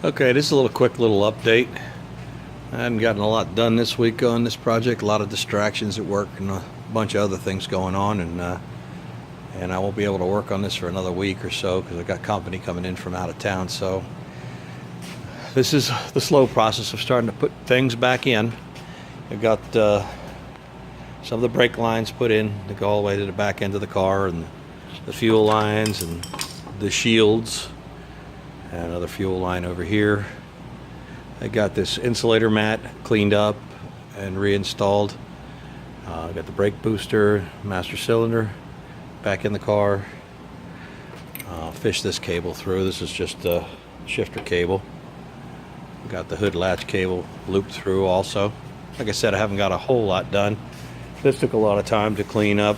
Okay, this is a quick little update. I haven't gotten a lot done this week on this project. A lot of distractions at work and a bunch of other things going on, and I won't be able to work on this for another week or so because I've got company coming in from out of town. So this is the slow process of starting to put things back in. I've got some of the brake lines put in to go all the way to the back end of the car, and the fuel lines and the shields. And another fuel line over here. I got this insulator mat cleaned up and reinstalled. I got the brake booster, master cylinder back in the car. Fished this cable through. This is just a shifter cable. Got the hood latch cable looped through also. Like I said, I haven't got a whole lot done. This took a lot of time to clean up.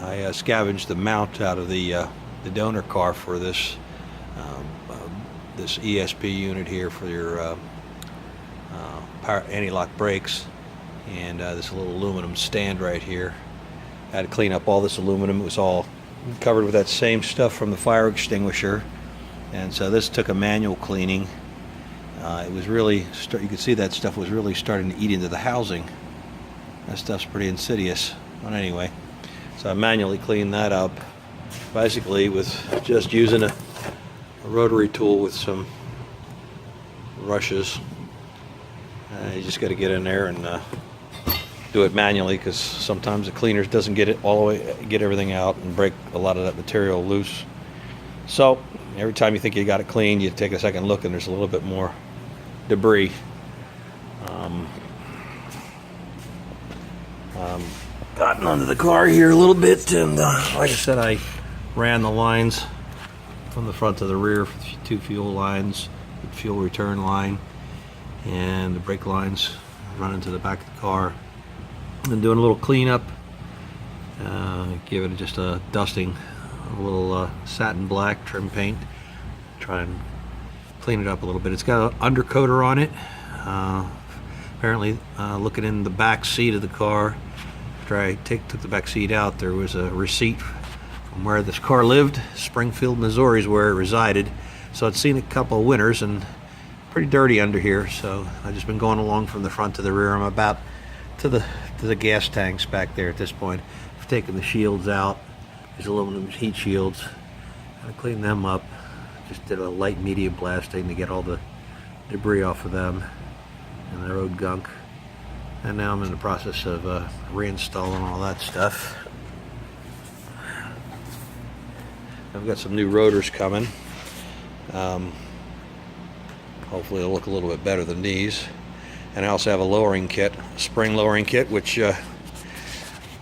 I scavenged the mount out of the donor car for this ESP unit here for your power anti-lock brakes, and this little aluminum stand right here. I had to clean up all this aluminum. It was all covered with that same stuff from the fire extinguisher, and so this took a manual cleaning. It was really, you could see that stuff was really starting to eat into the housing. That stuff's pretty insidious. But anyway, so I manually cleaned that up, basically with just using a rotary tool with some brushes. You just got to get in there and do it manually, because sometimes the cleaner doesn't get it all the way, get everything out and break a lot of that material loose. So every time you think you got it clean, you take a second look and there's a little bit more debris. Gotten onto the car here a little bit, and like I said, I ran the lines from the front to the rear for the two fuel lines, the fuel return line, and the brake lines running to the back of the car. And doing a little cleanup, give it just a dusting, a little satin black trim paint, try and clean it up a little bit. It's got an undercoater on it. Apparently, looking in the back seat of the car, after I took the back seat out, there was a receipt from where this car lived. Springfield, Missouri is where it resided. So I'd seen a couple of winters and pretty dirty under here. So I've just been going along from the front to the rear. I'm about to the gas tanks back there at this point. I've taken the shields out, these aluminum heat shields. I cleaned them up. Just did a light medium blasting to get all the debris off of them and the road gunk. And now I'm in the process of reinstalling all that stuff. I've got some new rotors coming. Hopefully it'll look a little bit better than these. And I also have a lowering kit, a spring lowering kit, which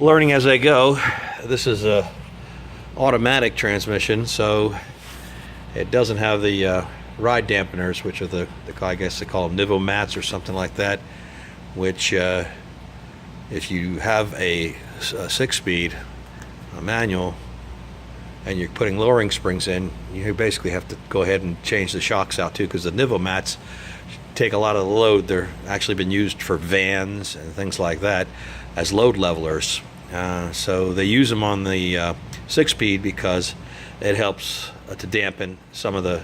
learning as I go. This is a automatic transmission, so it doesn't have the ride dampeners, which are the I guess they call them Nivo mats or something like that, which if you have a 6-speed manual and you're putting lowering springs in, you basically have to go ahead and change the shocks out too, because the Nivo mats take a lot of the load. They're actually been used for vans and things like that as load levelers. So they use them on the 6-speed because it helps to dampen some of the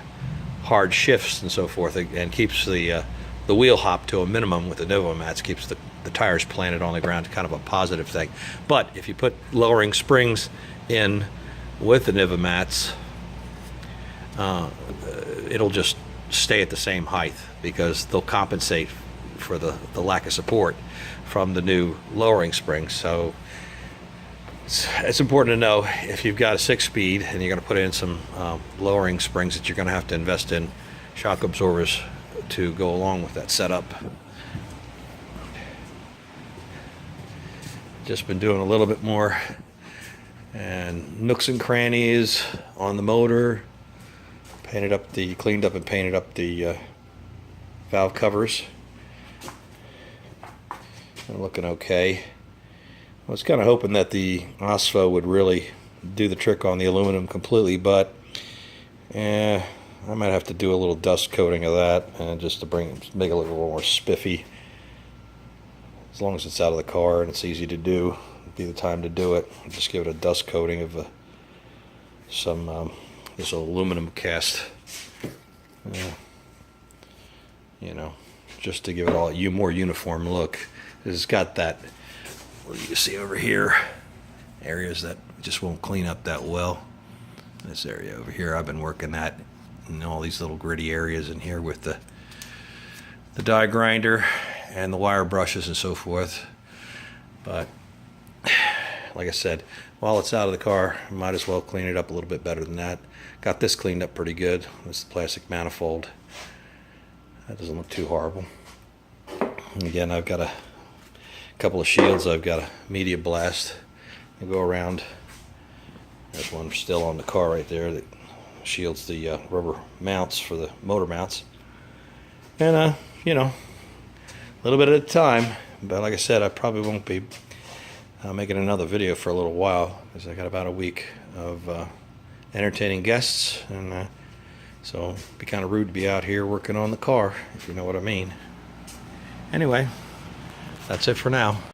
hard shifts and so forth, and keeps the wheel hop to a minimum with the Nivo mats, keeps the tires planted on the ground, kind of a positive thing. But if you put lowering springs in with the Nivo mats, it'll just stay at the same height, because they'll compensate for the lack of support from the new lowering springs. So it's important to know, if you've got a 6-speed and you're going to put in some lowering springs, that you're going to have to invest in shock absorbers to go along with that setup. Just been doing a little bit more and nooks and crannies on the motor. Cleaned up and painted up the valve covers. They're looking okay. I was kind of hoping that the OSFO would really do the trick on the aluminum completely, but I might have to do a little dust coating of that, just to make it look a little more spiffy. As long as it's out of the car and it's easy to do, it'd be the time to do it. Just give it a dust coating of some this aluminum cast. you know, just to give it all a more uniform look. It's got that, what do you see over here, areas that just won't clean up that well. This area over here, I've been working that, and all these little gritty areas in here with the die grinder and the wire brushes and so forth. But like I said, while it's out of the car, I might as well clean it up a little bit better than that. Got this cleaned up pretty good. This is the plastic manifold. That doesn't look too horrible. And again, I've got a couple of shields. I've got a media blast. I go around. There's one still on the car right there that shields the rubber mounts for the motor mounts. And you know, a little bit at a time. But like I said, I probably won't be making another video for a little while, because I got about a week of entertaining guests, and so it'd be kind of rude to be out here working on the car, if you know what I mean. Anyway, that's it for now.